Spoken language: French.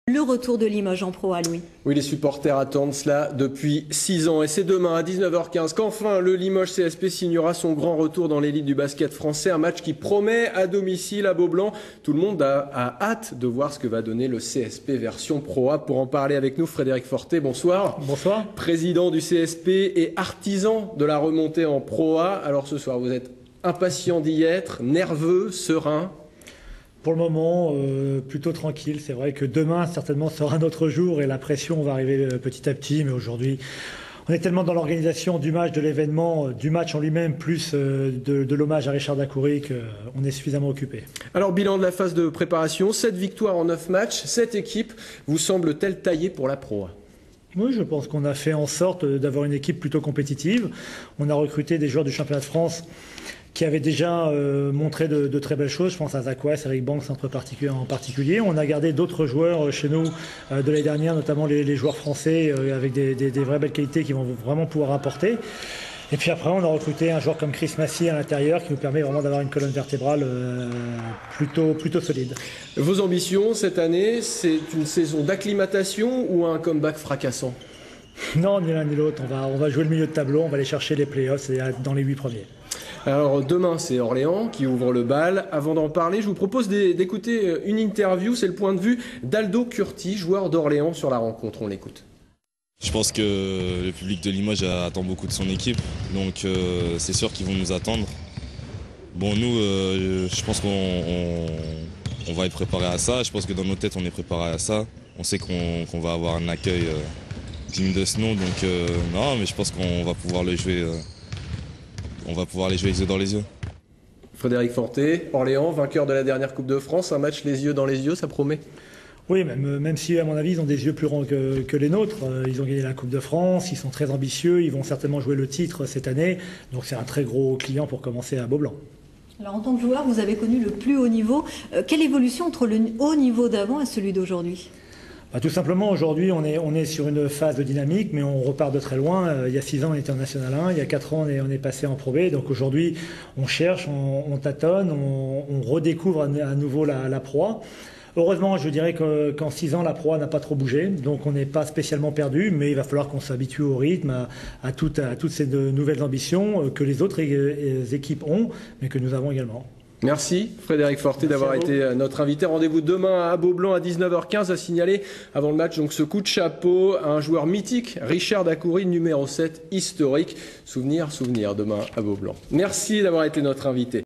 Le retour de Limoges en Pro A, Louis. Oui, les supporters attendent cela depuis 6 ans et c'est demain à 19h15 qu'enfin le Limoges CSP signera son grand retour dans l'élite du basket français. Un match qui promet à domicile à Beaublanc. Tout le monde a hâte de voir ce que va donner le CSP version Pro A. Pour en parler avec nous, Frédéric Fortet, bonsoir. Bonsoir. Président du CSP et artisan de la remontée en Pro A. Alors ce soir, vous êtes impatient d'y être, nerveux, serein? Pour le moment, plutôt tranquille. C'est vrai que demain, certainement, sera un autre jour et la pression va arriver petit à petit. Mais aujourd'hui, on est tellement dans l'organisation du match, de l'événement, du match en lui-même, plus de l'hommage à Richard Dacoury qu'on est suffisamment occupé. Alors, bilan de la phase de préparation, 7 victoires en 9 matchs. Cette équipe vous semble-t-elle taillée pour la Pro A? Oui, je pense qu'on a fait en sorte d'avoir une équipe plutôt compétitive. On a recruté des joueurs du championnat de France qui avaient déjà montré de très belles choses. Je pense à Zach West, Eric Banks en particulier. On a gardé d'autres joueurs chez nous de l'année dernière, notamment les joueurs français avec des vraies belles qualités qui vont vraiment pouvoir apporter. Et puis après, on a recruté un joueur comme Chris Massy à l'intérieur qui nous permet vraiment d'avoir une colonne vertébrale plutôt solide. Vos ambitions cette année, c'est une saison d'acclimatation ou un comeback fracassant? Non, ni l'un ni l'autre. On va jouer le milieu de tableau, on va aller chercher les playoffs dans les 8 premiers. Alors demain, c'est Orléans qui ouvre le bal. Avant d'en parler, je vous propose d'écouter une interview. C'est le point de vue d'Aldo Curti, joueur d'Orléans sur la rencontre. On l'écoute. Je pense que le public de Limoges attend beaucoup de son équipe, donc c'est sûr qu'ils vont nous attendre. Bon, nous, je pense qu'on va être préparé à ça. Je pense que dans nos têtes, on est préparé à ça. On sait qu'on va avoir un accueil digne de ce nom, donc non, mais je pense qu'on va pouvoir le jouer. On va pouvoir les jouer les yeux dans les yeux. Frédéric Fortet, Orléans, vainqueur de la dernière Coupe de France, un match les yeux dans les yeux, ça promet? Oui, même si à mon avis ils ont des yeux plus grands que les nôtres. Ils ont gagné la Coupe de France, ils sont très ambitieux, ils vont certainement jouer le titre cette année. Donc c'est un très gros client pour commencer à Beaublanc. Alors en tant que joueur, vous avez connu le plus haut niveau. Quelle évolution entre le haut niveau d'avant et celui d'aujourd'hui? Tout simplement, aujourd'hui, on est sur une phase de dynamique, mais on repart de très loin. Il y a 6 ans, on était en National 1. Il y a 4 ans, on est passé en Pro B. Donc aujourd'hui, on cherche, on tâtonne, on redécouvre à nouveau la Pro A. Heureusement, je dirais qu'en 6 ans, la Pro A n'a pas trop bougé. Donc on n'est pas spécialement perdu, mais il va falloir qu'on s'habitue au rythme, à toutes ces nouvelles ambitions que les autres équipes ont, mais que nous avons également. Merci Frédéric Fortet d'avoir été notre invité. Rendez-vous demain à Beaublanc à 19h15. À signaler avant le match donc ce coup de chapeau à un joueur mythique, Richard Dacoury, numéro 7 historique. Souvenir demain à Beaublanc. Merci d'avoir été notre invité.